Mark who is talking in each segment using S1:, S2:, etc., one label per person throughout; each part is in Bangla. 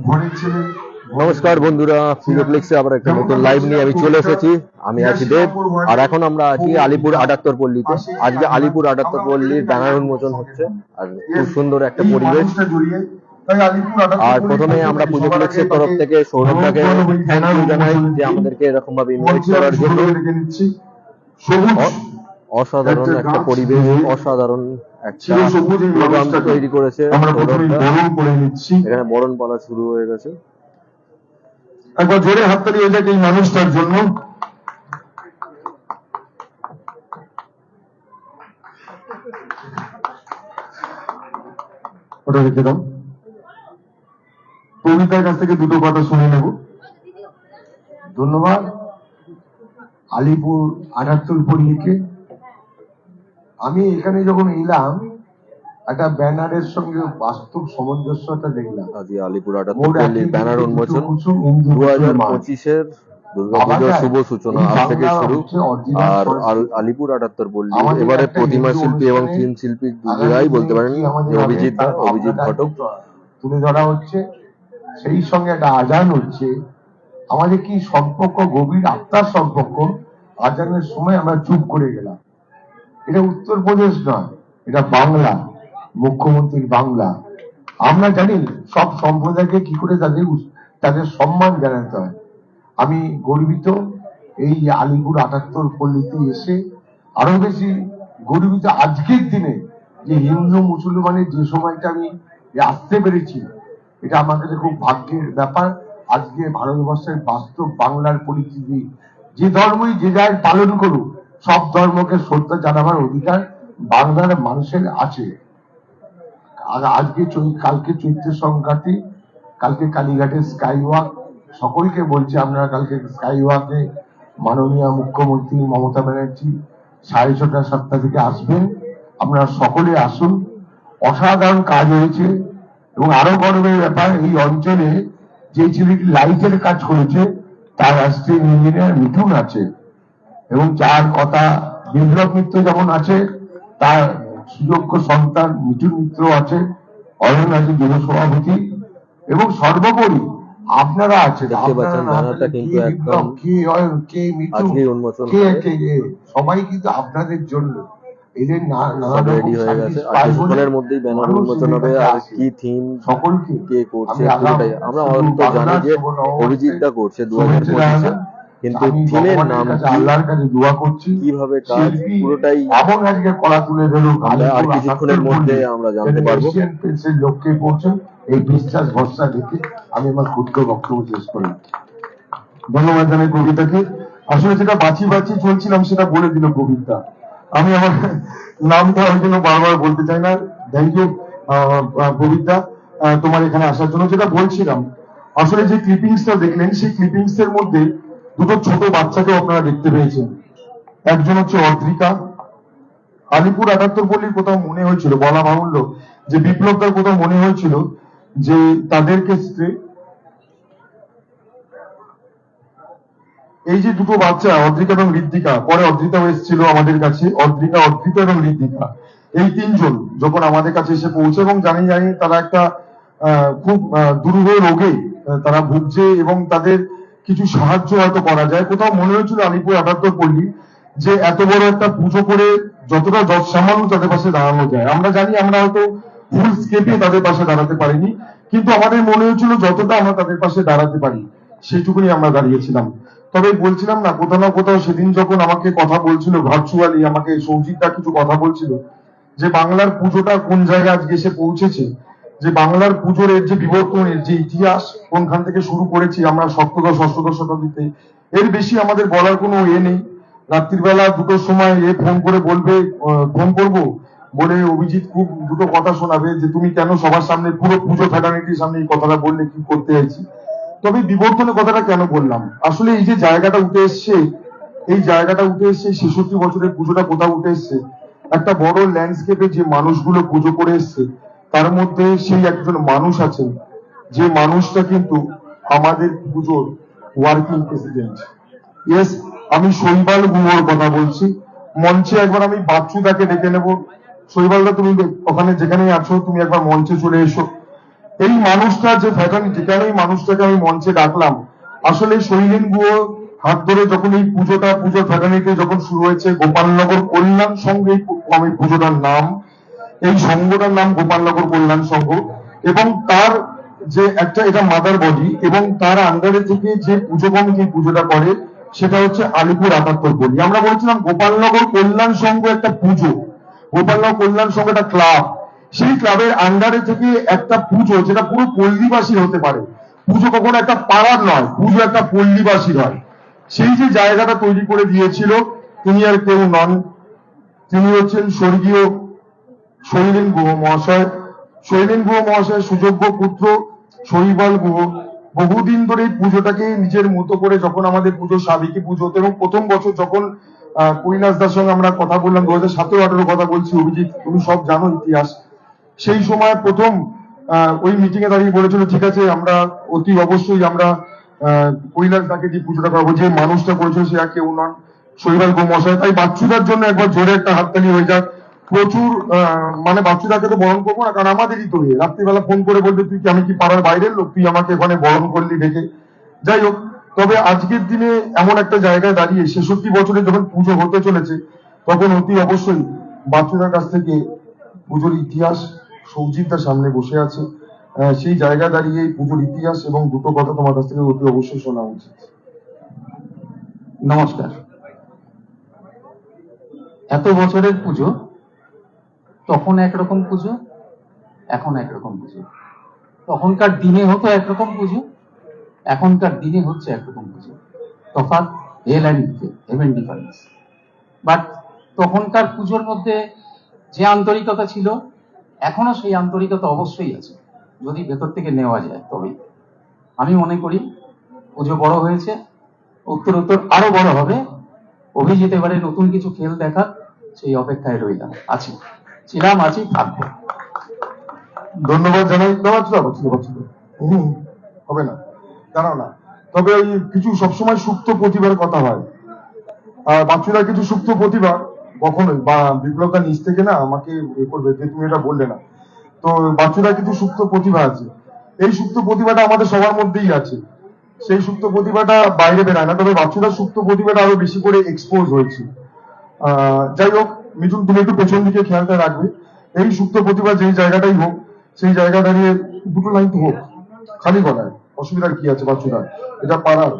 S1: ভরেছিলেন।
S2: নমস্কার বন্ধুরা, ফিরোপ্লেক্সে আবার একটা নতুন লাইভ নিয়ে আমি চলে এসেছি। আমি আছি দেব, আর এখন আমরা আছি আলিপুর 78 পল্লীতে। আজকে আলিপুর 78 পল্লীর ব্যানার উন্মোচন হচ্ছে, আর খুব সুন্দর একটা পরিবেশ। আর প্রথমে আমরা পুজোপ্লেক্সের তরফ থেকে সৌরভদাকে থ্যাংক ইউ জানাই যে আমাদেরকে এরকম ভাবে ইনভাইট করার জন্য। অসাধারণ একটা পরিবেশ, অসাধারণ একটা প্রোগ্রাম তৈরি করেছে সৌরভদা। এখানে বরণ পালা শুরু হয়ে গেছে।
S1: একবার জোরে হাততালি হয়ে যাক এই মানুষটার জন্য। ওটা রেখে দাও। কবিতার কাছ থেকে দুটো কথা শুনে নেব। ধন্যবাদ আলিপুর 78 পল্লীকে। আমি এখানে যখন এলাম একটা ব্যানারের সঙ্গে বাস্তব সামঞ্জস্যতা দেখলাম।
S2: আজকে আলিপুর 78 পল্লীর ব্যানার উন্মোচন 2025-এর দুর্গাপুজোর শুভ সূচনা আজ থেকে শুরু। আর আলিপুর 78 পল্লী এবারে প্রতিমা শিল্পী এবং থিম শিল্পী দুজনাই বলতে পারেন যে অভিজিৎ ঘটক
S1: তুলে ধরা হচ্ছে। সেই সঙ্গে একটা আজান হচ্ছে। আমাদের কি সম্পর্ক, গভীর আত্মার সম্পর্ক। আজানের সময় আমরা চুপ করে গেলাম। এটা উত্তরপ্রদেশ নয়, এটা বাংলা, মুখ্যমন্ত্রীর বাংলা। আমরা জানি সব সম্প্রদায়কে কি করে তাদের সম্মান জানাতে হয়। আমি গর্বিত এই আলিপুর 78 পল্লীতে এসে, আরো বেশি গর্বিত আজকের দিনে যে হিন্দু মুসলমানের যে সময়টা আমি আসতে পেরেছি। এটা আমার কাছে খুব ভাগ্যের ব্যাপার। আজকে ভারতবর্ষের বাস্তব বাংলার পরিস্থিতি, যে ধর্মই যে যায় পালন করুক, সব ধর্মকে শ্রদ্ধা জানাবার অধিকার বাংলার মানুষের আছে। আজকে কালকে চৈত্র সংক্রান্তি, কালকে কালীঘাটে স্কাই ওয়াক। সকলকে বলছি আপনারা কালকে স্কাই ওয়াকে মাননীয় মুখ্যমন্ত্রী মমতা ব্যানার্জি 6:30 7টা থেকে আসবেন। আপনারা সকলে আসুন। অসাধারণ কাজ হয়েছে এবং আরো গর্বের ব্যাপার, এই অঞ্চলে যে ছেলেটি লাইটের কাজ করেছে তার অ্যাসিস্ট্যান্ট ইঞ্জিনিয়ার মিঠুন আছে, এবং যার কথা বিপ্লব মিত্র যেমন আছে, তার সুযোগ্য সন্তান মিঠুন মিত্র আছে, অরণ আছে যুব সভাপতি, এবং সর্বোপরি আপনারা আছেন। সবাই কিন্তু আপনাদের জন্য। এদের
S2: মধ্যেই ব্যানার উন্মোচন হবে। আর কি থিম সকলকে কে করছে আমরা অন্তত জানি যে অভিজিৎটা করছে 2025-এ, কিন্তু থিমের নাম
S1: আল্লাহর কাছে দোয়া করছি
S2: কিভাবে কাজ পুরোটাই
S1: এমন আজকে কলা তুলে ধরুক।
S2: আর কিছুক্ষণের মধ্যে আমরা জানতে পারবো।
S1: লক্ষ্যে পৌঁছে এই বিশ্বাস ভরসা রেখে আমি আমার ক্ষুদ্র বক্তব্য শেষ করলাম। ধন্যবাদ জানাই কবিতাকে। আসলে যেটা বাঁচি চলছিলাম সেটা বলে দিল কবিতা। আমি আমার নামটা ওই জন্য বারবার বলতে চাই না। থ্যাংক ইউ কবিতা তোমার এখানে আসার জন্য। যেটা বলছিলাম, আসলে যে ক্লিপিংসটা দেখলেন সেই ক্লিপিংস এর মধ্যে দুটো ছোট বাচ্চাকে আপনারা দেখতে পেয়েছেন। একজন হচ্ছে অদ্রিকা। আলিপুর 78 পল্লীর কোথাও মনে হয়েছিল, বলা বাহুল্য যে বিপ্লবদার কোথাও মনে হয়েছিল যে তাদের ক্ষেত্রে এই যে দুটো বাচ্চা অদ্রিকা এবং ঋদ্ধিকা, পরে অদ্রিতাও এসেছিল আমাদের কাছে, অদ্রিকা এবং ঋদ্ধিকা, এই তিনজন যখন আমাদের কাছে এসে পৌঁছে, এবং জানি তারা একটা খুব দুরূহ রোগে তারা ভুগছে এবং তাদের কিছু সাহায্য হয়তো করা যায়। কোথাও মনে হয়েছিল আলিপুর 78 পল্লী যে এত বড় একটা পুজো করে যতটা সামান্য তাদের পাশে দাঁড়ানো যায়। আমরা জানি আমরা হয়তো ফুল স্কেপে তাদের পাশে দাঁড়াতে পারিনি, কিন্তু আমাদের মনে হয়েছিল যতটা আমরা তাদের পাশে দাঁড়াতে পারি সেইটুকুনি আমরা দাঁড়িয়েছিলাম। তবে বলছিলাম না, কোথাও না কোথাও সেদিন যখন আমাকে কথা বলছিল ভার্চুয়ালি, আমাকে সৌজিতটা কিছু কথা বলছিল যে বাংলার পুজোটা কোন জায়গায় আজকে এসে পৌঁছেছে, যে বাংলার পুজোর এর যে বিবর্তনের যে ইতিহাস কোনখান থেকে শুরু করেছি আমরা সপ্তদশ অষ্টদশ শতাব্দীতে, এর বেশি আমাদের বলার কোনো নেই। রাত্রিবেলা 2টোর সময় ফোন করে বলবে, ফোন করবো বলে অভিজিৎ খুব দুটো কথা শোনাবে যে তুমি কেন সবার সামনে পুরো পুজো ফ্যাটার্নিটির সামনে এই কথাটা বললে, কি করতে চাইছি। তবে বিবর্তনের কথাটা কেন বললাম, আসলে এই যে জায়গাটা উঠে এসছে, এই জায়গাটা উঠে এসছে 66 বছরের পুজোটা কোথাও উঠে এসছে একটা বড় ল্যান্ডস্কেপে যে মানুষগুলো পুজো করে এসছে, তার মধ্যে সেই একজন মানুষ আছেন যে মানুষটা কিন্তু আমাদের পুজোর ওয়ার্কিং প্রেসিডেন্ট। ইয়েস, আমি শৈবাল গুহর কথা বলছি। মঞ্চে একবার আমি বাচ্চুদাকে ডেকে নেব। শৈবালদা, তুমি ওখানে যেখানেই আছো তুমি একবার মঞ্চে চলে এসো। এই মানুষটা যে ফ্যাটার্নিটি, কেন এই মানুষটাকে আমি মঞ্চে ডাকলাম, আসলে শৈলেন গুহ হাত ধরে যখন এই পুজোর ফ্যাটার্নিটি যখন শুরু হয়েছে, গোপালনগর কল্যাণ সংঘ এই পুজোটার নাম, এই সংঘটার নাম গোপালনগর কল্যাণ সংঘ, এবং তার যে একটা এটা মাদার বডি, এবং তার আন্ডারে থেকে যে পুজো কমিটি পুজোটা করে সেটা হচ্ছে আলিপুর 78 পল্লী। আমরা বলেছিলাম গোপালনগর কল্যাণ সংঘ একটা পুজো, গোপালনগর কল্যাণ সংঘ একটা ক্লাব, সেই ক্লাবের আন্ডারে থেকে একটা পুজো যেটা পুরো পল্লীবাসী হতে পারে। পুজো কখনো একটা পাড়ার নয়, পুজো একটা পল্লীবাসীর হয়। সেই যে জায়গাটা তৈরি করে দিয়েছিল তিনি আর কেউ নন, তিনি হচ্ছেন স্বর্গীয় শৈলেন গুহ মহাশয়। শৈলেন গুহ মহাশয়ের সুযোগ্য পুত্র শৈবাল গুহ বহুদিন ধরে এই পুজোটাকে নিজের মতো করে, যখন আমাদের পুজো সাবেকি পুজো হতো, এবং প্রথম বছর যখন কৈলাস দার সঙ্গে আমরা কথা বললাম 2017-18 কথা বলছি, অভিজিৎ তুমি সব জানো ইতিহাস, সেই সময় প্রথম ওই মিটিং এ দাঁড়িয়ে বলেছিল ঠিক আছে আমরা অতি অবশ্যই আমরা কৈলাস দাকে যে পুজোটা করবো, যে মানুষটা করেছিল সে আর কেউ নন শৈবাল গুহ মহাশয়। তাই বাচ্চুদার জন্য একবার জোরে একটা হাততালি হয়ে যাক। প্রচুর মানে বাচ্চুদাকে তো বরণ করবো না, কারণ আমাদেরই তো রাত্রিবেলা ফোন করে বলবে তুই কি, আমি কি পাড়ার বাইরের লোক, তুই আমাকে ওখানে বরণ করলি ডেকে। যাই হোক, তবে আজকের দিনে এমন একটা জায়গায় দাঁড়িয়ে 66 বছরে যখন পুজো হতে চলেছে, তখন অতি অবশ্যই বাচ্চুদার কাছ থেকে পুজোর ইতিহাস, সৌজিতটা সামনে বসে আছে, সেই জায়গায় দাঁড়িয়ে এই পুজোর ইতিহাস এবং দুটো কথা তোমার কাছ থেকে অতি অবশ্যই শোনা উচিত।
S3: নমস্কার। এত বছরের পুজো, তখন একরকম পুজো, এখন একরকম পুজো। তখনকার দিনে হতো একরকম পুজো, এখনকার দিনে হচ্ছে একরকম পুজো। তফাৎ হেভেন ডিফারেন্স। বাট তখনকার পুজোর মধ্যে যে আন্তরিকতা ছিল, এখনো সেই আন্তরিকতা অবশ্যই আছে, যদি ভেতর থেকে নেওয়া যায়। তবে আমি মনে করি পুজো বড় হয়েছে, উত্তর আরো বড় হবে। অভিজিৎ এবারে নতুন কিছু খেল দেখার সেই অপেক্ষায় রইলাম, আছি, ছিলাম, আছি, থাকবো।
S1: ধন্যবাদ জানাই। হবে না, দাঁড়াও না। তবে ওই কিছু সবসময় সুপ্ত প্রতিভার কথা হয়, আর বাচ্চুরা কিছু সুপ্ত প্রতিভা কখনোই, বা বিপ্লবটা নিজ থেকে না আমাকে এ করবে যে তুমি এটা বললে না। তো বাচ্চুরা কিছু সুপ্ত প্রতিভা আছে, এই সুপ্ত প্রতিভাটা আমাদের সবার মধ্যেই আছে, সেই সুপ্ত প্রতিভাটা বাইরে বেরায় না। তবে বাচ্চুরার সুপ্ত প্রতিভাটা আরো বেশি করে এক্সপোজ হয়েছে। যাই হোক, মিঠুন তুমি একটু পেছন দিকে খেয়ালটা রাখবে। এই সুপ্ত প্রতিভা যেই জায়গাটাই হোক, সেই জায়গা দাঁড়িয়ে দুটো লাইন তো হোক খালি গলায়, অসুবিধার কি আছে বাচ্চুরা, এটা পারার,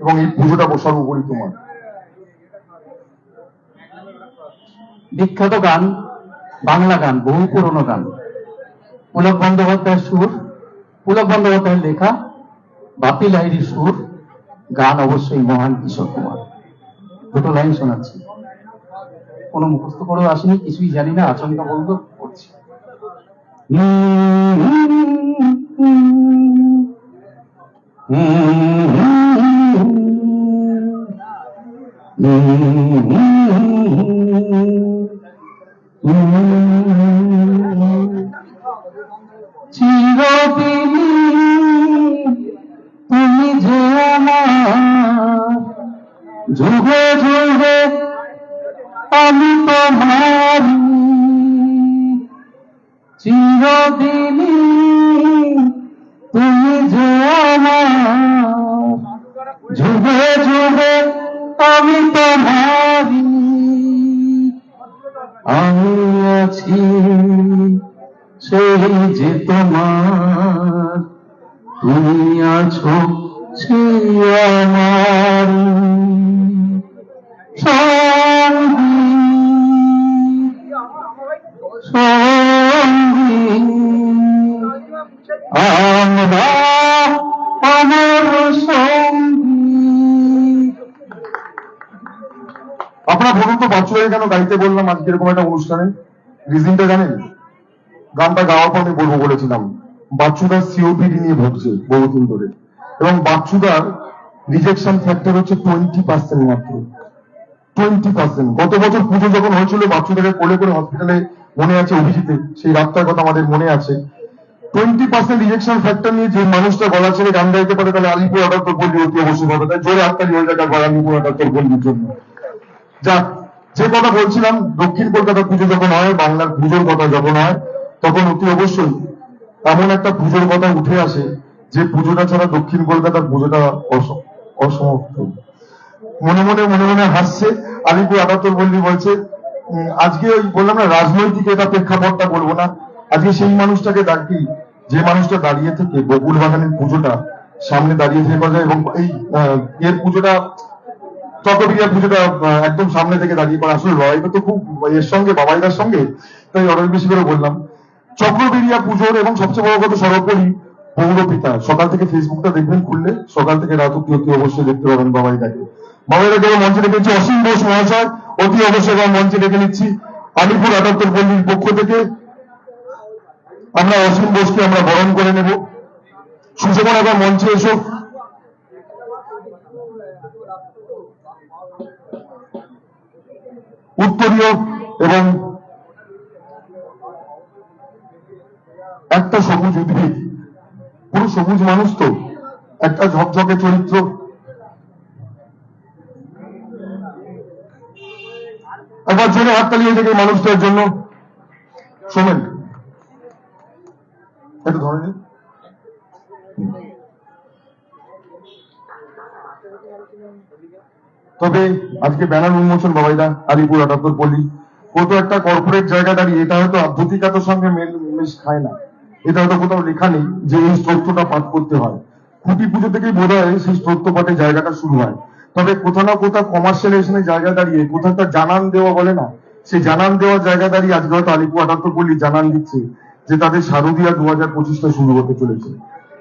S1: এবং এই পুজোটা সর্বোপরি তোমার।
S3: বিখ্যাত গান, বাংলা গান, বহু পুরনো গান, পুলক বন্দ্যোপাধ্যায়ের সুর, পুলক বন্দ্যোপাধ্যায়ের লেখা, বাপি লাহিড়ির সুর, গান অবশ্যই মহান কিশোর কুমার। দুটো লাইন শোনাচ্ছি, কোনো মুখস্থ করেও আসেনি, কিছুই জানি না, আচমকা বলবো, পড়ছি। চিরদিনই তুমি যে আমার, যুগে যুগে আমি তোমার, চিরদিনই তুমি যে আমার, যুগে যুগে আমি তোমার, আমি আছি সেই যে তোমার, তুমি আছো সেই আমার সঙ্গী, সঙ্গী আমরা আমার সঙ্গী।
S1: আপনারা বলুন তো বাচ্চুরাকে কেন গাইতে বললাম আজকে এরকম একটা অনুষ্ঠানে, রিজনটা জানেন? গানটা গাওয়ার পর আমি বলবো বলেছিলাম বাচ্চুদার সিওপিডি নিয়ে ভুগছে বহুদিন ধরে, এবং বাচ্চুদার রিজেকশন ফ্যাক্টর হচ্ছে 20% মাত্র, 20%। গত বছর পুজো যখন হয়েছিল বাচ্চুদাকে কোলে করে হসপিটালে, মনে আছে অভিজিতে, সেই রাতটার কথা আমাদের মনে আছে। 20% রিজেকশন ফ্যাক্টর নিয়ে যে মানুষটা গলা ছেড়ে গান গাইতে পারে, তাহলে আলিপুর 78 পল্লী অতি অবশ্যই হবে। তাই জোরে হাততালি হয়ে যাক একবার আলিপুর 78 পল্লীর জন্য। যাক, যে কথা বলছিলাম, দক্ষিণ কলকাতা পুজো যখন হয়, বাংলার পুজোর কথা যখন হয়, তখন অতি অবশ্যই এমন একটা পুজোর কথা উঠে আসে যে পুজোটা ছাড়া দক্ষিণ কলকাতার পুজোটা অসমাপ্ত। মনে মনে হাসছে। আলিপুর 78 পল্লী বলছে আজকে ওই বললাম না রাজনৈতিক এটা প্রেক্ষাপটটা বলবো না, আজকে সেই মানুষটাকে ডাকি যে মানুষটা দাঁড়িয়ে থেকে বকুল বাগানের পুজোটা সামনে দাঁড়িয়ে থেকে করা যায়, এবং এই এর পুজোটা চকবিরিয়া পুজোটা একদম সামনে থেকে দাঁড়িয়ে করা। আসলে লড়াইটা তো খুব এর সঙ্গে বাবাইদার সঙ্গে, তাই অনেক বেশি করে বললাম। চক্রবেরিয়া পুজোর এবং সবচেয়ে বড় কথা সর্বোপরি পৌরপিতা, সকাল থেকে ফেসবুকটা দেখবেন খুললে, সকাল থেকে রাত অব্দি অবশ্যই দেখতে পাবেন বাবাইদাকে। বাবাইদাকে মঞ্চে ডেকে নিচ্ছি অসীম ঘোষ মহাশয়, অতি অবশ্যই মঞ্চে ডেকে নিচ্ছি আলিপুর 78 পল্লীর পক্ষ থেকে। আমরা অসীম ঘোষকে আমরা বরণ করে নেব। সুষমন আবার মঞ্চে এসো। উত্তরীয় এবং একটা সবুজ উদ্ভিদ, পুরো সবুজ মানুষ তো, একটা ঝকঝকে চরিত্র। একবার জোরে হাততালি হয়ে থেকে মানুষটার জন্য। শোনেন একটু ধরে নিন। তবে আজকে ব্যানার উন্মোচন বাবাইদা আলিপুর 78 পল্লী, কত একটা কর্পোরেট জায়গা দাঁড়িয়ে, এটা হয়তো আধ্যাত্মিকতার সঙ্গে মেশ খায় না। এটা হয়তো কোথাও লেখা নেই যে এই স্তোত্রটা পাঠ করতে হয়। খুঁটি পুজো থেকেই বোধ হয় সেই স্তোত্র পাঠের জায়গাটা শুরু হয়। তবে কোথাও না কোথাও কমার্শিয়ালাইজেশনের জায়গা দাঁড়িয়ে, কোথাও একটা জানান দেওয়া বলে না, সেই জানান দেওয়ার জায়গা দাঁড়িয়ে আজকে হয়তো আলিপুর 78 পল্লী জানান দিচ্ছে যে তাদের শারদীয়া 2025টা শুরু হতে চলেছে।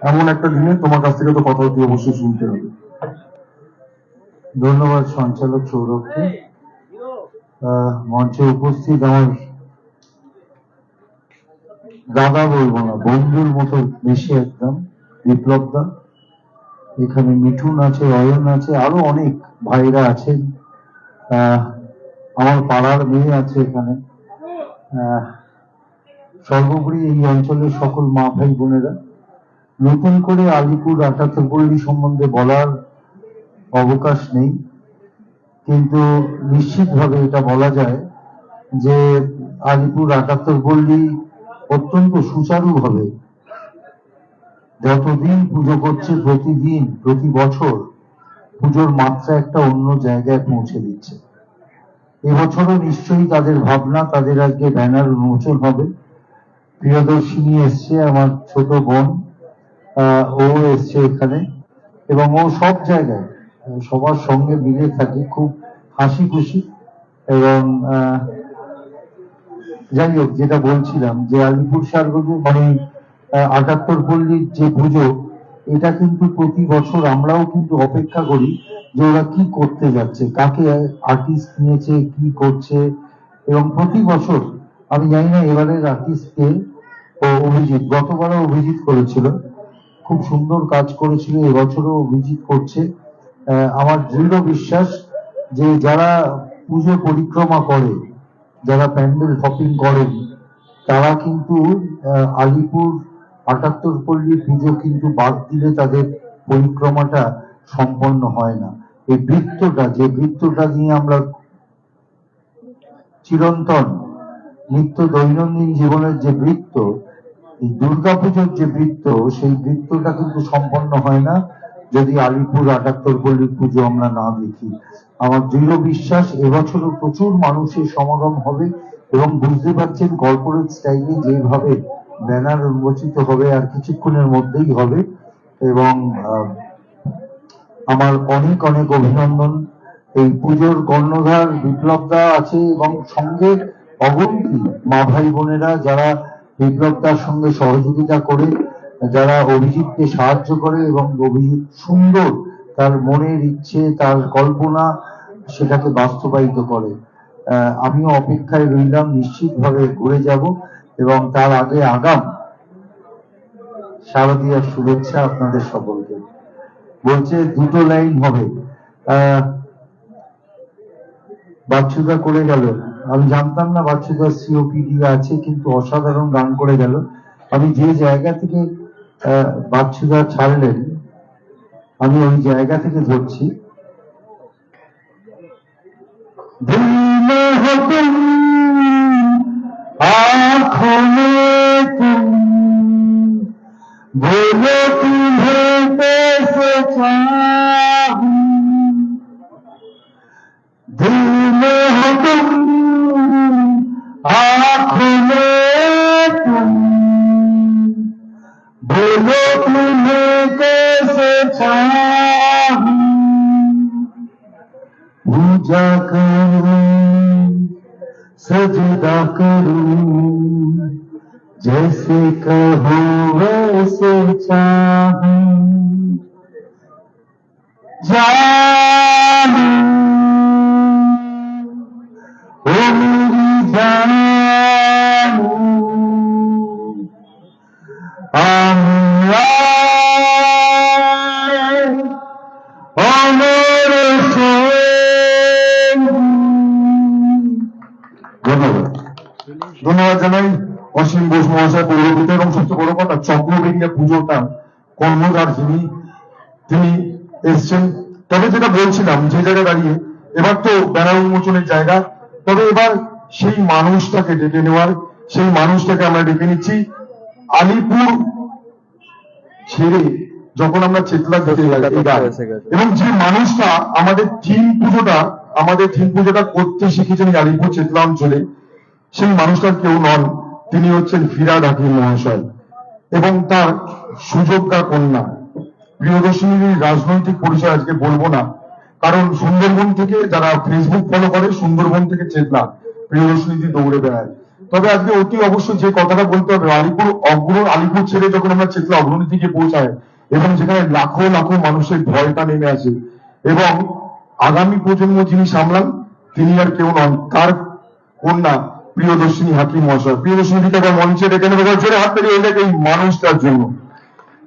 S1: এমন একটা দিনে তোমার কাছ থেকে তো কথা অতি অবশ্যই শুনতে হবে।
S4: ধন্যবাদ সঞ্চালক সৌরভকে। মঞ্চে উপস্থিত আমার দাদা বলবো না, বন্ধুর মতো বেশি একদম বিপ্লব দা, এখানে মিঠুন আছে, অয়ন আছে, আরো অনেক ভাইরা আছেন, আমার পাড়ার মেয়ে আছে এখানে, সর্বোপরি এই অঞ্চলের সকল মা ভাই বোনেরা। নতুন করে আলিপুর 78 পল্লী সম্বন্ধে বলার অবকাশ নেই, কিন্তু নিশ্চিতভাবে এটা বলা যায় যে আলিপুর 78 পল্লী অত্যন্ত সুচারুভাবে যতদিন পুজো করছে, প্রতিদিন প্রতি বছর পুজোর মাত্রা একটা অন্য জায়গায় পৌঁছে দিচ্ছে। এবছরও নিশ্চয়ই তাদের ভাবনা, তাদের আজকে ব্যানার উন্মোচন হবে। প্রিয়দর্শিনী এসছে, আমার ছোট বোন, ও এসছে এখানে, এবং ও সব জায়গায় সবার সঙ্গে মিলে থাকে, খুব হাসি খুশি। এবং যাই হোক, যেটা বলছিলাম যে আলিপুর সার্বজনীন মানে 78 পল্লীর যে পুজো, এটা কিন্তু প্রতি বছর আমরাও কিন্তু অপেক্ষা করি যে ওরা কি করতে যাচ্ছে, কাকে আর্টিস্ট নিয়েছে, কি করছে। এবং প্রতি বছর আমি জানি না এবারের আর্টিস্টকে, অভিজিৎ, গতবারও অভিজিৎ করেছিল, খুব সুন্দর কাজ করেছিল, এবছরও অভিজিৎ করছে। আমার দৃঢ় বিশ্বাস যে যারা পুজো পরিক্রমা করে, যারা প্যান্ডেল হপিং করেন, তারা কিন্তু আলিপুর 78 পল্লীর পুজো কিন্তু বাদ দিলে তাদের পরিক্রমাটা সম্পন্ন হয় না। এই বৃত্তটা, যে বৃত্তটা নিয়ে আমরা চিরন্তন নিত্য দৈনন্দিন জীবনের যে বৃত্ত, এই দুর্গাপুজোর যে বৃত্ত, সেই বৃত্তটা কিন্তু সম্পন্ন হয় না যদি আলিপুর 78 পল্লীর পুজো আমরা না দেখি। আমার দৃঢ় বিশ্বাস এবছরও প্রচুর মানুষের সমাগম হবে, এবং বুঝতে পারছেন কর্পোরেট স্টাইলে যেভাবে ব্যানার উন্মোচিত হবে আর কিছুক্ষণের মধ্যেই হবে। এবং আমার অনেক অনেক অভিনন্দন। এই পুজোর কর্ণধার বিপ্লব দা আছে, এবং সঙ্গে অগণিত মা ভাই বোনেরা যারা বিপ্লব দার সঙ্গে সহযোগিতা করে, যারা অভিজিৎকে সাহায্য করে, এবং অভিজিৎ সুন্দর তার মনের ইচ্ছে, তার কল্পনা সেটাকে বাস্তবায়িত করে। আমিও অপেক্ষায় রইলাম, নিশ্চিতভাবে ঘুরে যাব। এবং তার আগে আগাম শারদীয়ার শুভেচ্ছা আপনাদের সকলকে। বলছে দুটো লাইন হবে, বাচ্চুদা করে গেল, আমি জানতাম না বাচ্চুদার সিওপিডি আছে, কিন্তু অসাধারণ গান করে গেল। আমি যে জায়গা থেকে বাচ্চুদা ছাড়লেন, আমি ওই জায়গা থেকে ধরছি। आँखों में तुम बोलो तुम्हें कैसे चाहूं, दिल में हो तुम, आँखों में तुम, बोलो तुम्हें कैसे चाहूं, पूजा करूं सजदा करूं, जैसे कहो वैसे चाहूं, जानू ओ मेरी जानू, আমরা অমর সঙ্গী।
S1: ধন্যবাদ ধন্যবাদ জানাই অসীম বোস মহাশয় পৌরহিত, এবং সবচেয়ে বড় কথা চক্রবেরিয়া পুজোটা কর্ণধার তিনি এসছেন। তবে যেটা বলছিলাম, যে জায়গায় দাঁড়িয়ে এবার তো ব্যানার উন্মোচনের জায়গা, তবে এবার সেই মানুষটাকে ডেকে নেওয়ার, সেই মানুষটাকে আমরা ডেকে নিচ্ছি। আলিপুর ছেড়ে যখন আমরা চেতলা দিতে যাই, এবং যে মানুষটা আমাদের থিম পুজোটা করতে শিখেছেন এই আলিপুর চেতলা অঞ্চলে, সেই মানুষটা কেউ নন, তিনি হচ্ছেন ফিরহাদ হাকিম মহাশয় এবং তার সুযোগ্যা কন্যা প্রিয়দর্শিনীর রাজনৈতিক পরিচয় আজকে বলবো না, কারণ সুন্দরবন থেকে যারা ফেসবুক ফলো করে, সুন্দরবন থেকে চেতলা প্রিয়দর্শিনী দৌড়ে বেড়ায়। তবে আজকে অতি অবশ্যই যে কথাটা বলতে হবে, আলিপুর ছেড়ে যখন আমরা চেতলা অগ্রণী থেকে পৌঁছায়, এবং যেখানে লাখো লাখো মানুষের ভয়টা নেমে আসে, এবং আগামী প্রজন্ম যিনি সামলান তিনি আর কেউ নন, তার কন্যা প্রিয়দর্শিনী হাকিম মহাশয়। প্রিয়দর্শিনীকে আবার মঞ্চে ডেকে নেবে, জোরে হাত থেকে এই মানুষটার জন্য।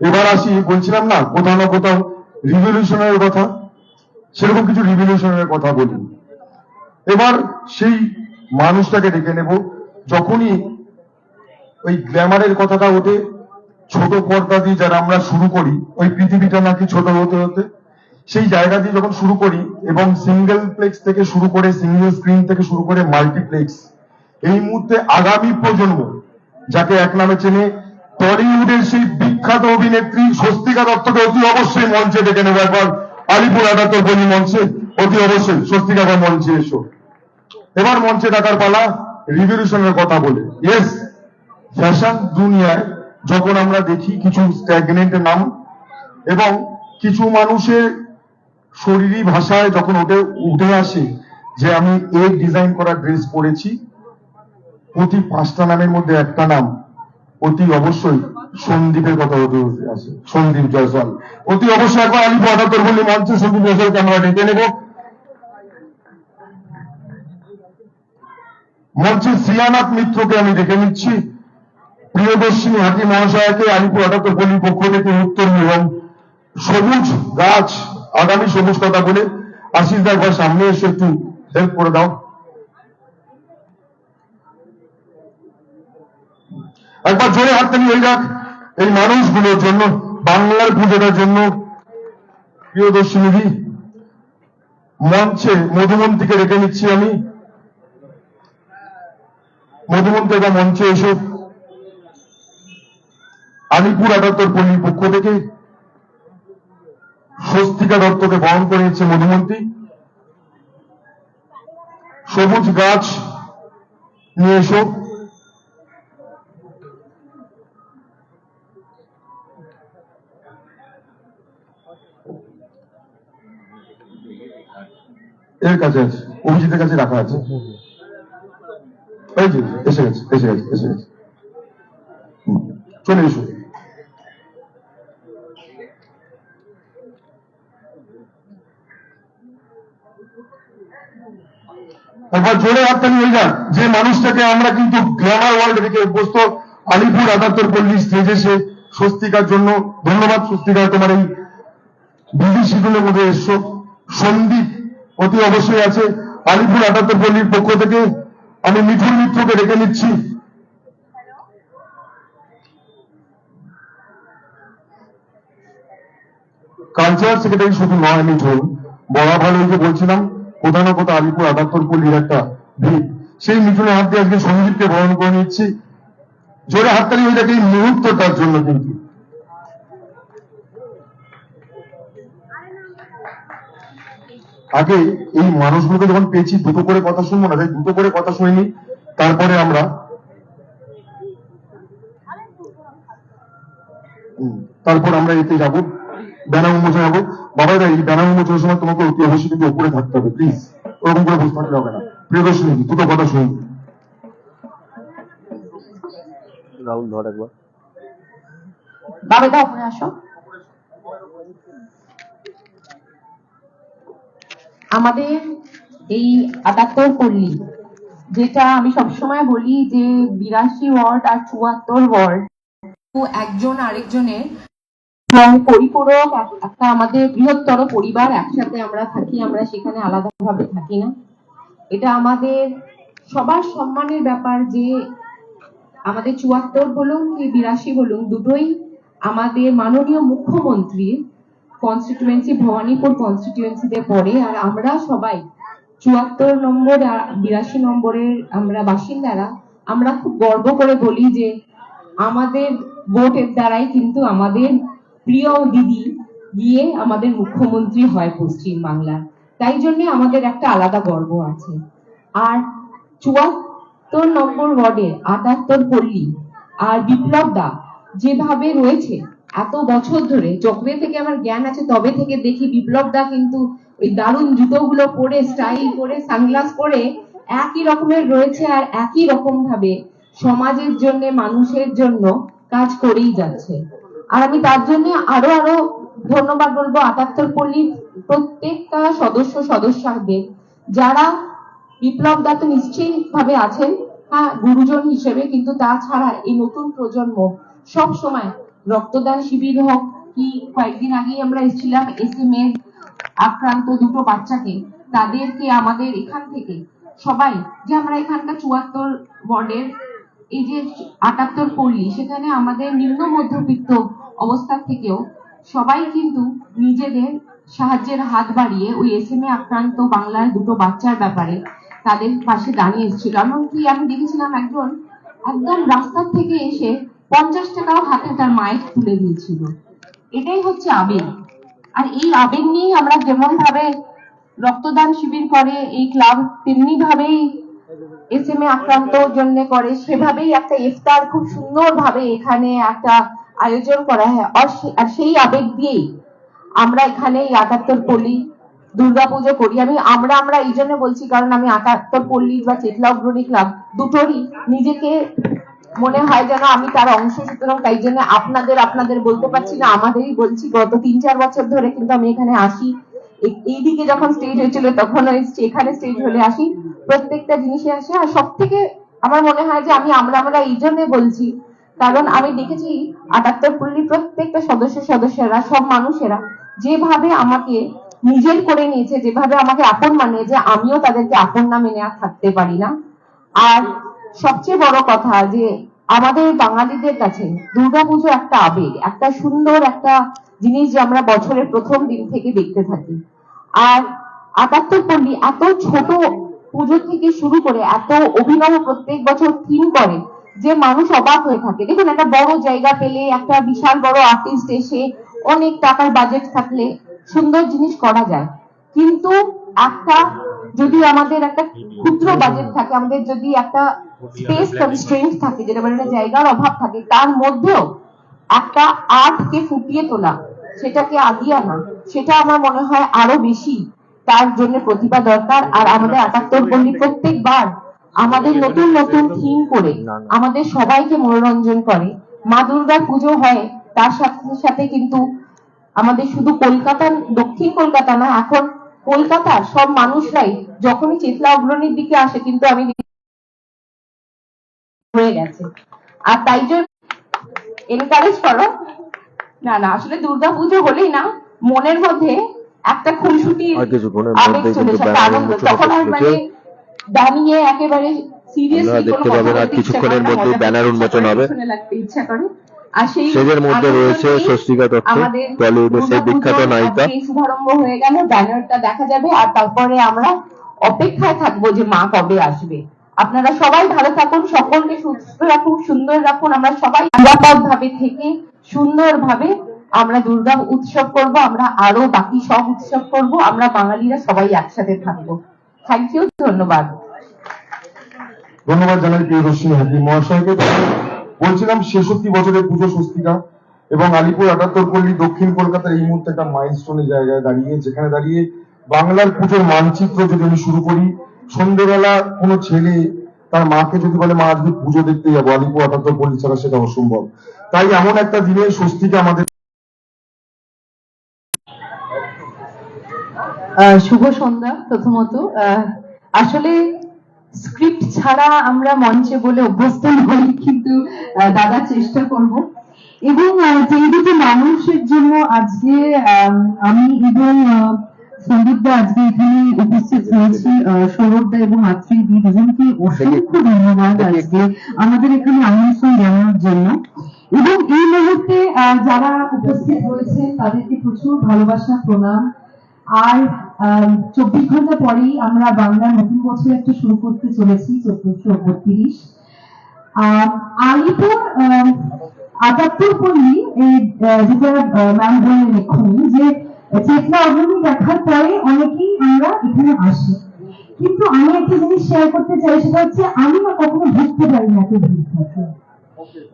S1: এবার আসি, বলছিলাম না কোথাও না কোথাও রিভলিউশনের কথা, সেরকম কিছু রিভলিউশনের কথা বলি। এবার সেই মানুষটাকে ডেকে নেব, যখনই ওই গ্ল্যামারের কথাটা ওঠে, ছোট পর্দা দিয়ে যারা আমরা শুরু করি, ওই পৃথিবীটা নাকি ছোট হতে হতে, সেই জায়গা দিয়ে যখন শুরু করি, এবং সিঙ্গেল প্লেক্স থেকে শুরু করে, সিঙ্গেল স্ক্রিন থেকে শুরু করে মাল্টিপ্লেক্স, এই মুহূর্তে আগামী প্রজন্ম যাকে এক নামে চেনে, টলিউডের সেই বিখ্যাত অভিনেত্রী স্বস্তিকা দত্তকে অতি অবশ্যই মঞ্চে ডেকে নেব। একবার আলিপুর ৭৮ বলি মঞ্চে, অতি অবশ্যই স্বস্তিকা মঞ্চে এসো। এবার মঞ্চে ডাকার পালা রিভলিউশনের কথা বলে। ইয়েস, ফ্যাশন দুনিয়ায় যখন আমরা দেখি কিছু স্ট্যাগনেন্ট নাম, এবং কিছু মানুষের শরীরী ভাষায় যখন উঠে আসে যে আমি এই ডিজাইন করা ড্রেস পরেছি, প্রতি ৫টা নামের মধ্যে একটা নাম অতি অবশ্যই সন্দীপের কথা উঠে আসে, সন্দীপ জয়সওয়াল। অতি অবশ্যই একবার আলিপুর ৭৮ বলি মঞ্চে সন্দীপ জয়সওয়ালকে আমরা ডেকে নেব। মঞ্চে শ্রিয়ানাথ মিত্রকে আমি ডেকে নিচ্ছি। প্রিয়দর্শিনী হাকিম মহাশয়কে আলিপুর ৭৮ বলির পক্ষ থেকে উত্তর, এবং সবুজ গাছ, আগামী সবুজ কথা বলে আশিস দা একবার সামনে এসে একটু হেল্প করে দাও। একবার জোরে হাততালি হয়ে যাক এই মানুষগুলোর জন্য, বাংলার পুজোটার জন্য। প্রিয়দর্শিনী মঞ্চে মধুমন্তীকে রেখে নিচ্ছি আমি। মধুমন্তী এবার মঞ্চে এসো। আলিপুর ৭৮ পল্লীর পক্ষ থেকে স্বস্তিকা দত্তকে বরণ করে নিচ্ছে মধুমন্তী। সবুজ গাছ নিয়ে এসো। এর কাছে আছে, অভিজিতের কাছে রাখা আছে। এই যে এসে গেছে, এসে গেছে, এসে গেছে, চলে এসো। একবার জোরে হাততালি হয়ে যাক যে মানুষটাকে আমরা কিন্তু গ্ল্যামার ওয়ার্ল্ড থেকে অভ্যস্ত। আলিপুর ৭৮ পল্লী স্টেজে সে স্বস্তিকার জন্য ধন্যবাদ। স্বস্তিকা, তোমার এই বিধি শিডিউলের মধ্যে এসছো। সন্দীপ অতি অবশ্যই আছে। আলিপুর ৭৮ পল্লীর পক্ষ থেকে আমি মিঠুন মিত্রকে ডেকে নিচ্ছি। কালচার সেক্রেটারি শুধু নয় মিঠুন, বলা ভালো, যে বলছিলাম কোথাও না কোথাও আলিপুর ৭৮ পল্লীর একটা ভিড়, সেই মিঠুনের হাত দিয়ে আজকে সঞ্জীবকে বরণ করে নিচ্ছি। জোরে হাততালি হয়ে যাক এই মুহূর্তটার জন্য। কিন্তু আগে এই মানুষগুলোকে যখন পেয়েছি দুটো করে কথা শুনবো না, তাই দুটো করে কথা শুনিনি, তারপরে আমরা এতে যাবো, ব্যানার উন্মোচন যাবো। বাবারা, এই ব্যানার উন্মোচনের সময় তোমাকে অতি অবশ্যই কিন্তু উপরে থাকতে হবে, প্লিজ ওরকম করে বসে থাকলে হবে না। প্রিয়দর্শনী, দুটো কথা শুনি।
S2: রাহুল ধর একবার।
S5: বাবেদা উপরে আসো। আমাদের এই ৭৮ পল্লী, যেটা আমি সবসময় বলি যে ৮২ ওয়ার্ড আর ৭৪ ওয়ার্ড একজন আরেকজনের পরিপূরক, একটা আমাদের বৃহত্তর পরিবার, একসাথে আমরা থাকি, আমরা সেখানে আলাদাভাবে থাকি না। এটা আমাদের সবার সম্মানের ব্যাপার যে আমাদের ৭৪ বলুন কি ৮২ বলুন, দুটোই আমাদের মাননীয় মুখ্যমন্ত্রীর কনস্টিটিউয়েন্সি, ভবানীপুর কনস্টিটিউয়েন্সিতে পড়ে। আর আমরা সবাই ৭৪ নম্বর আর ৮২ নম্বরের আমরা বাসিন্দারা, আমরা খুব গর্ব করে বলি যে আমাদের ভোটের দ্বারাই কিন্তু আমাদের প্রিয় দিদি গিয়ে আমাদের মুখ্যমন্ত্রী হয় পশ্চিম বাংলার। তাই জন্য আমাদের একটা আলাদা গর্ব আছে। আর ৭৪ নম্বর ওয়ার্ডের ৭৮ পল্লী আর বিপ্লব দা যেভাবে রয়েছে এত বছর ধরে, যবে থেকে আমার জ্ঞান আছে তবে থেকে দেখি বিপ্লব দা কিন্তু ওই দারুণ জুতোগুলো পরে, স্টাইল করে, সানগ্লাস পরে একই রকমের রয়েছে, আর একই রকম ভাবে সমাজের জন্য, মানুষের জন্য কাজ করেই যাচ্ছে। আর আমি তার জন্য আরো আরো ধন্যবাদ বলবো ৭৮ পল্লীর প্রত্যেকটা সদস্যদের, যারা বিপ্লব দা তো নিশ্চয়ই ভাবে আছেন, হ্যাঁ, গুরুজন হিসেবে, কিন্তু তাছাড়া এই নতুন প্রজন্ম সব সময় রক্তদান শিবির হোক কি, কয়েকদিন আগেই আমরা এসেছিলাম SMA আক্রান্ত দুটো বাচ্চাকে, তাদেরকে আমাদের এখান থেকে সবাই, যে আমরা এখানকার ৭৪ ওয়ার্ডের এই যে ৭৮ পল্লী, সেখানে আমাদের নিম্ন মধ্যবিত্ত অবস্থা থেকেও সবাই কিন্তু নিজেদের সাহায্যের হাত বাড়িয়ে ওই SMA আক্রান্ত বাংলার দুটো বাচ্চার ব্যাপারে তাদের পাশে দাঁড়িয়ে এসেছিল। এমনকি আমি দেখেছিলাম একজন একদম রাস্তার থেকে এসে 50 টাকাও হাতে তার মায়ের তুলে দিয়েছিল। এটাই হচ্ছে আবেগ। আর এই আবেগ নিয়ে আমরা যেমন ভাবে রক্তদান শিবির করে এই ক্লাব, তেমনি ভাবেই SMA আক্রান্ত জন্য করে, সেভাবেই একটা ইফতার খুব সুন্দর ভাবে এখানে একটা আয়োজন করা হয়। আর সেই আবেগ দিয়েই আমরা এখানে ৭৮ পল্লী দুর্গাপুজো করি। আমরা এই জন্য বলছি কারণ আমি ৭৮ পল্লী বা চেতলা অগ্রণী ক্লাব দুটোরই নিজেকে মনে হয় যেন আমি তার অংশ, সুতরাং তাই জন্য আপনাদের বলতে পারছি না, আমাদেরই বলছি। গত ৩-৪ বছর ধরে কিন্তু আমি এখানে আসি, এইদিকে যখন স্টেজ হয়েছিল তখন এখানে স্টেজ হলে আসি, প্রত্যেকটা জিনিসে আসে। আর সব থেকে আমার মনে হয় যে আমরা এই জন্য বলছি কারণ আমি দেখেছি ৭৮ পল্লীর প্রত্যেকটা সদস্যরা, সব মানুষেরা যেভাবে আমাকে নিজের করে নিয়েছে, যেভাবে আমাকে আপন মানিয়ে, যে আমিও তাদেরকে আপন না মেনে আর থাকতে পারি না। আর সবচেয়ে বড় কথা যে আমাদের বাঙালিদের কাছে দুর্গাপুজো একটা আবেগ, একটা সুন্দর একটা জিনিস যে আমরা বছরের প্রথম দিন থেকে দেখতে থাকি। আর ৭৮ পল্লী এত ছোট পুজো থেকে শুরু করে এত অভিনব প্রত্যেক বছর থিম করে যে মানুষ অবাক হয়ে থাকে। দেখুন, একটা বড় জায়গা পেলে, একটা বিশাল বড় আর্টিস্ট এসে, অনেক টাকার বাজেট থাকলে সুন্দর জিনিস করা যায়, কিন্তু একটা যদি আমাদের একটা ক্ষুদ্র বাজেট থাকে, আমাদের যদি একটা স্পেস কনস্ট্রেন্ট থাকে, যেটা মানে জায়গার অভাব থাকে, তার মধ্যেও একটা আর্টকে ফুটিয়ে তোলা, সেটাকে আগিয়ে আনা, সেটা আমার মনে হয় আরো বেশি তার জন্য প্রতিভা দরকার। আর আমাদের ৭৮ পল্লী প্রত্যেকবার আমাদের নতুন নতুন থিম করে আমাদের সবাইকে মনোরঞ্জন করে। মা দুর্গার পুজো হয়, তার সাথে সাথে কিন্তু আমাদের শুধু কলকাতা, দক্ষিণ কলকাতা না, এখন কলকাতার সব মানুষরাই যখনই চেতলা অগ্রণীর দিকে আসে কিন্তু আমি হয়ে গেছে। আর তাই জন্য এনকারেজ করো না, আসলে দুর্গাপুজো হলেই না মনের মধ্যে একটা খুনসুটি আবেগ চলে আসে, আনন্দ। তখন আর মানে দাঁড়িয়ে একেবারে সিরিয়াসলি
S2: দেখতে পাবেন আর কিছুক্ষণের মধ্যে ব্যানার উন্মোচন হবে।
S5: লাগতে ইচ্ছা করে। আর সেই
S2: সেজের মধ্যে রয়েছে স্বস্তিকা দত্ত, টলিউডের সেই বিখ্যাত নায়িকা।
S5: শুভারম্ভ হয়ে গেল, ব্যানারটা দেখা যাবে, আর তারপরে আমরা অপেক্ষায় থাকবো যে মা কবে আসবে। আপনারা সবাই ভালো থাকুন, সকলকে সুস্থ রাখুন, সুন্দর রাখুন, আমরা সবাই নিরাপদ ভাবে থেকে সুন্দর ভাবে আমরা দুর্গা উৎসব করব, আমরা আরো বাকি সব উৎসব করব, আমরা বাঙালিরা সবাই একসাথে থাকবো। থ্যাংক ইউ, ধন্যবাদ।
S1: ধন্যবাদ জানাই প্রিয়দর্শিনী হাকিম মহাশয়কে। বলছিলাম 66 বছরের পুজো স্বস্তিকা এবং আলিপুর 78 পল্লী দক্ষিণ কলকাতার এই মুহূর্তে একটা মাইলস্টোনের জায়গায় দাঁড়িয়ে, যেখানে দাঁড়িয়ে বাংলার পুজোর মানচিত্র যদি আমি শুরু করি, সন্ধ্যেবেলা কোনো ছেলে তার মাকে যদি বলে মা আজকে পুজো দেখতে যাবো, আলিপুর 78 পল্লী ছাড়া সেটা অসম্ভব। তাই এমন একটা দিনে স্বস্তিকা আমাদের
S5: শুভ সন্ধ্যা। প্রথমত আসলে স্ক্রিপ্ট ছাড়া আমরা মঞ্চে বলে অভ্যস্ত নই, কিন্তু দাদা চেষ্টা করব। এবং যেই দুটো মানুষের জন্য আজকে আমি এবং সন্দীপদা আজকে এখানে উপস্থিত হয়েছি, সৌরভদা এবং আত্রিদি দুজনকে অসংখ্য ধন্যবাদ আজকে আমাদের এখানে আমন্ত্রণ জানানোর জন্য। এবং এই মুহূর্তে যারা উপস্থিত হয়েছে তাদেরকে প্রচুর ভালোবাসা, প্রণাম। আর 24 ঘন্টা পরেই আমরা বাংলা নতুন বছর একটা শুরু করতে চলেছি, 1432। আলিপুর 78 পল্লী, এই যেটা ম্যাম বললেন এক্ষুনি, যে চেতনা অগ্রণী দেখার পরে অনেকেই আমরা এখানে আসি। কিন্তু আমি একটা জিনিস শেয়ার করতে চাই, সেটা হচ্ছে আমি না কখনো বুঝতে পারি না এত ভিড় থাকে।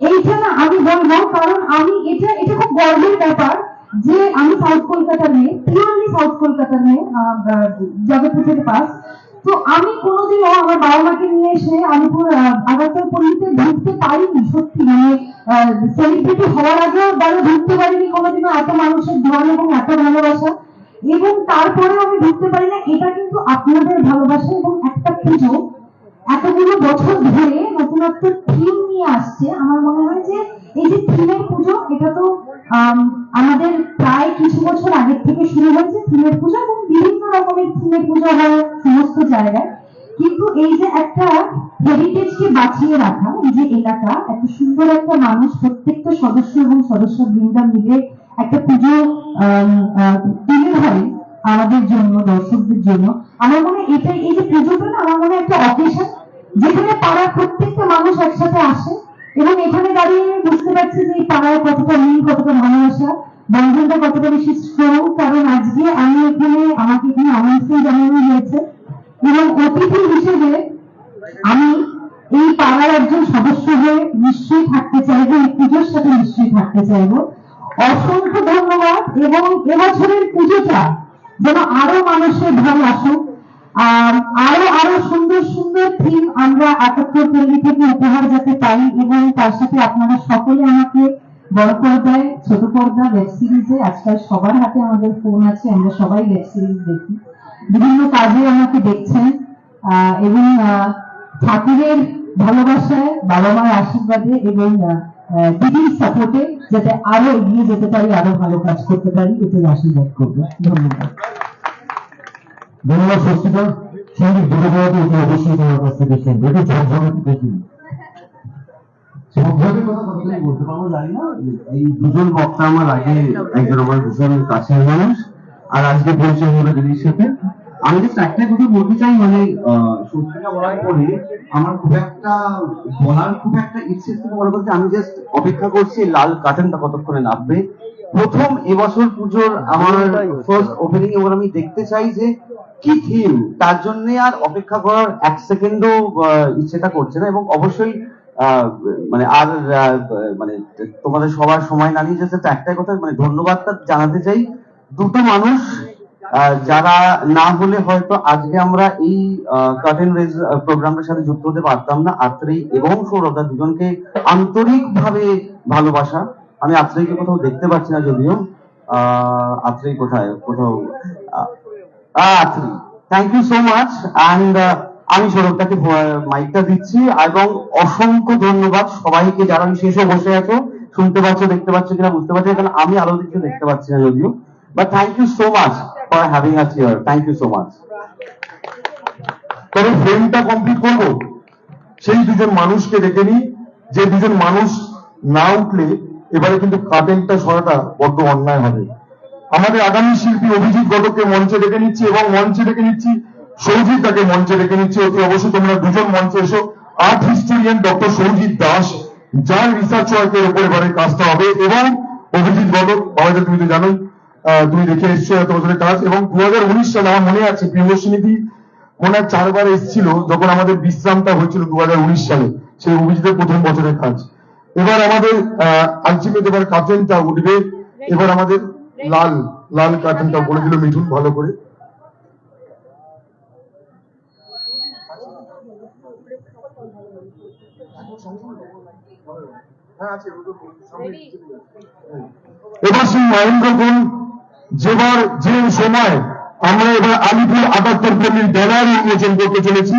S5: এইটা না আমি বলবো, কারণ আমি এটা খুব গর্বের ব্যাপার যে আমি সাউথ কলকাতা মেয়ে, পিওরলি সাউথ কলকাতা মেয়ে, যাদবপুর থেকে পাস। তো আমি কোনোদিনও আমার বাবা মাকে নিয়ে এসে আলিপুর 78 পল্লীতে ঢুকতে পারিনি। সত্যি মানে সেলিব্রিটি হওয়ার আগেও বাইরে ঢুকতে পারিনি কোনোদিনও, এত মানুষের ঢল এবং এত ভালোবাসা। এবং তারপরে আমি ঢুকতে পারি না, এটা কিন্তু আপনাদের ভালোবাসা। এবং একটা পুজো এতগুলো বছর ধরে নতুনত্ব থিম নিয়ে আসছে, আমার মনে হয় যে এই যে থিমের পুজো, এটা তো আমাদের প্রায় কিছু বছর আগের থেকে শুরু হয়েছে থিমের পুজো, এবং বিভিন্ন রকমের থিমের পুজো হয় সমস্ত জায়গায়। কিন্তু এই যে একটা হেরিটেজকে বাঁচিয়ে রাখা, এই যে এলাকা এত সুন্দর একটা মানুষ, প্রত্যেকটা সদস্য এবং সদস্য বৃন্দা মিলে একটা পুজো তুলে ধরে আমাদের জন্য, দর্শকদের জন্য। আমার মনে হয় এটাই, এই যে পুজোটা না, আমার মনে হয় একটা অকেশন, যেখানে পাড়ার প্রত্যেকটা মানুষ একসাথে আসে। এবং এখানে দাঁড়িয়ে বুঝতে পারছি যে এই পাড়ায় কতটা মিল, কতটা ভালোবাসা, বন্ধনটা কতটা বেশি স্ট্রং। কারণ আজকে আমি এখানে, আমাকে এখানে আমন্ত্রণ জানানো হয়েছে, এবং অতিথি হিসেবে আমি এই পাড়ার একজন সদস্য হয়ে নিশ্চয়ই থাকতে চাইবো, এই পুজোর সাথে নিশ্চয়ই থাকতে চাইবো। অসংখ্য ধন্যবাদ। এবং এবছরের পুজোটা যেন আরো মানুষের ভালো আসুক, আর আরো সুন্দর সুন্দর থিম আমরা 78 পল্লী থেকে উপহার যাতে পাই। এবং তার সাথে আপনারা সকলে আমাকে বড় পর্দায়, ছোট পর্দা, ওয়েব সিরিজে, আজকাল সবার হাতে আমাদের ফোন আছে, আমরা সবাই ওয়েব সিরিজ দেখি, বিভিন্ন কাজে আমাকে দেখছেন। এবং ঠাকুরের ভালোবাসায়, বাবা মার আশীর্বাদে এবং দিদির সাপোর্টে যাতে আরো এগিয়ে যেতে পারি, আরো ভালো কাজ করতে পারি, এটাই আশীর্বাদ করবো। ধন্যবাদ।
S4: ধন্যবাদ স্বস্তিকা। সঙ্গে দুটো জায়গাতে এটি অবশ্যই তোমার কাছ থেকে শুনবো, একটু ঝকঝকে দেখি। ঝকঝকে কথা কতটাই বলতে পারবো জানি না। এই দুজন বক্তা আমার আগে একজন আমার ভীষণ কাছের মানুষ, আর আজকে পরিচয় হলো দিদির সাথে। আমি জাস্ট একটা কথা বলতে চাই, মানে স্বস্তিকা বলার পরে আমার খুব একটা বলার খুব একটা ইচ্ছে থেকে মনে করছে, আমি জাস্ট অপেক্ষা করছি লাল কার্টেনটা কতক্ষণে নামবে। প্রথম এবছর পুজোর আমার ফার্স্ট ওপেনিং, এবং আমি দেখতে চাই যে কি থিম, তার জন্য আর অপেক্ষা করার এক সেকেন্ডও ইচ্ছেটা করছে না। এবং অবশ্যই মানে আর মানে তোমাদের সবার সময় না নিয়ে জাস্ট একটাই কথা, মানে ধন্যবাদটা জানাতে চাই দুটো মানুষ যারা না হলে হয়তো আজকে আমরা এই কার্টেন রেজ প্রোগ্রামটার সাথে যুক্ত হতে পারতাম না। আত্রেই এবং সৌরভদা দুজনকে আন্তরিকভাবে ভালোবাসা। আমি আত্রেইকে কোথাও দেখতে পাচ্ছি না, যদিও আত্রেই কোথায়, কোথাও Atri, thank you so much. And আমি সৌরভদাকে মাইকটা দিচ্ছি, এবং অসংখ্য ধন্যবাদ সবাইকে যারা শেষে বসে আছো, শুনতে পাচ্ছ, দেখতে পাচ্ছ কিনা বুঝতে পারছি, কারণ আমি আলো দিকে দেখতে পাচ্ছি না যদিও, but thank you so much for having us here, thank you so much.
S1: তবে ফ্রেমটা কমপ্লিট করবো, সেই দুজন মানুষকে ডেকে নিই, যে দুজন মানুষ না উঠলে এবারে কিন্তু কার্টেনটা সরাটা বড্ড অন্যায় হবে। আমাদের আগামী শিল্পী অভিজিৎ ঘটককে মঞ্চে ডেকে নিচ্ছি, এবং মঞ্চে ডেকে নিচ্ছি সৌজিৎ তাকে মঞ্চে ডেকে নিচ্ছি। অতি অবশ্যই তোমরা দুজন মঞ্চে এসো। Art historian doctor Soujit Das, যার রিসার্চ ওয়ার্কের উপর এবারে কাজটা হবে, এবং অভিজিৎ ঘটক, বাবাইদা তুমি তো জানোই, তুমি দেখে এসছো এত বছরের কাজ। এবং 2019 সালে আমার মনে আছে প্রিয়দর্শিনী মনে হয় 4 বার এসেছিল যখন আমাদের বিশ্রামটা হয়েছিল 2019 সালে, সেই অভিজিতের প্রথম বছরের কাজ। এবার আমাদের আলটিমেট এবার কার্টেনটা উঠবে, এবার আমাদের লাল লাল কার্টেনটা বলে দিল মিঠুন ভালো করে। এবার সেই মহেন্দ্রক্ষণ যেবার যে সময় আমরা এবার আলিপুর 78 পল্লীর ব্যানার উন্মোচন করতে চলেছি,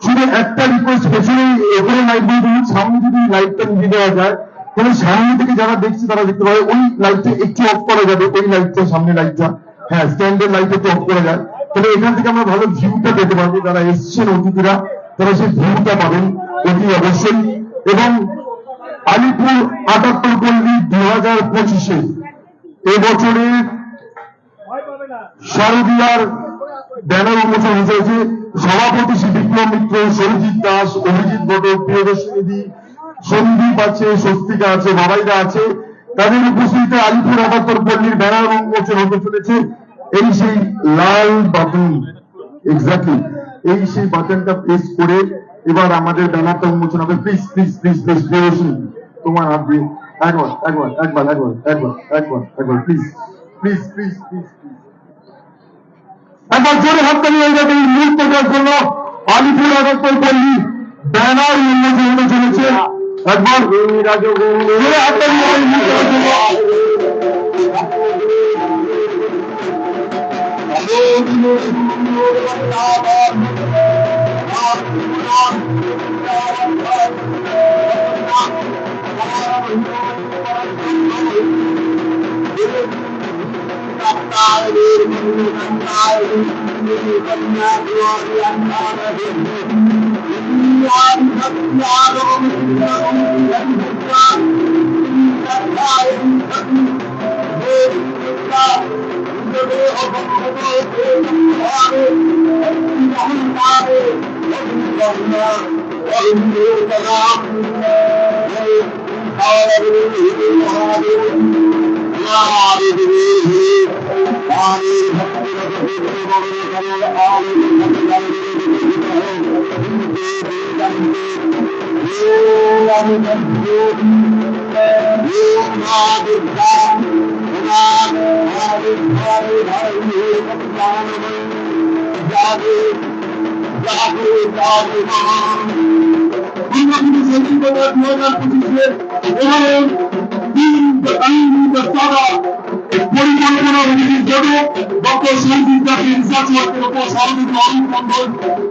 S1: শুধু একটা রিকোয়েস্ট, পেছনে এখানে লাইট দিয়ে সামনে যদি লাইটটা নিয়ে দেওয়া যায় তাহলে সামনে থেকে যারা দেখছে তারা দেখতে পাবে। ওই লাইটটা একটু অফ করা যাবে, ওই লাইটটা, সামনে লাইটটা, হ্যাঁ স্ট্যান্ডের লাইট একটু অফ করা যায়, তাহলে এখান থেকে আমরা ভালো ভিউটা পেতে পারবো। যারা এসছেন অতিথিরা তারা সেই ভিউটা পাবেন অতি অবশ্যই। এবং আলিপুর 78 পল্লী 2025-এ এবছরে শারদীয়ার ব্যানার উন্মোচন হয়েছে। সভাপতি শ্রী বিক্রম মিত্র, সৌজিৎ দাস, অভিজিৎ ঘটক, প্রিয়দর্শিনী, সন্দীপ আছে, স্বস্তিকা আছে, বাবাইদা আছে, তাদের উপস্থিতিতে আলিপুর 78 পল্লীর ব্যানার উন্মোচন হতে চলেছে। এই সেই লাল বাটন, এক্স্যাক্টলি এই সেই বাটনটা প্রেস করে এবার আমাদের ব্যানারটা উন্মোচন হবে। Please please please please Priyadarshini তোমার হাত দিয়ে একবার একবার একবার একবার একবার একবার একবার প্লিজ প্লিজ প্লিজ প্লিজ একবার জোরে হাত তালি হয়ে যাবে এই মুহূর্তটার জন্য। আলিপুর 78 পল্লী ব্যানার উন্মোচন হতে চলেছে। একবার জোরে হাত তালি এই মুহূর্তটার জন্য। পরিকল্পনা অভিজিৎ ঘটক, ডক্টর সৌজিৎ দাস রিসার্চ ওয়ার্কের উপর সহযোগী অমিত মন্ডল,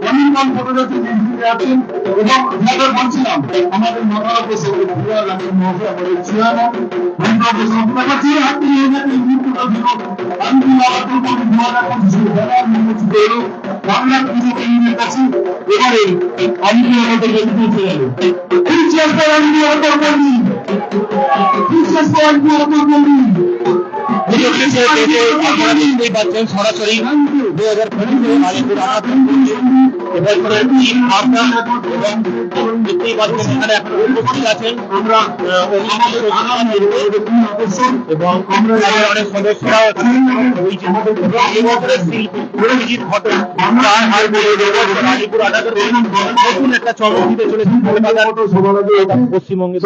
S1: অমিত ফটোগ্রাফি ইঞ্জিনিয়ার আছেন। এবং যেটা বলছিলাম আমাদের মাথার উপর আমাদের চেয়ারম্যান আপনারা যে হাত নিয়ে যাবেন এই মুহূর্তটা দিল আমি আলিপুর 2025 ব্যানার উন্মোচিত হলো বাংলা পুজো কেন্দ্রের কাছে। এবারে আলিপুর আমাদের পৌঁছে গেল। সরাসরি 2025 আলিপুর 78 এবছরের থিম ভাবনা এবং দেখতেই পাচ্ছেন এখানে এখন উপস্থিত আছেন আমরা আমাদের এবং অনেক সদস্যরা এবছরের শিল্পী অভিজিৎ ঘটক আলিপুর 78 নতুন একটা চমক দিতে চলেছে পশ্চিমবঙ্গে।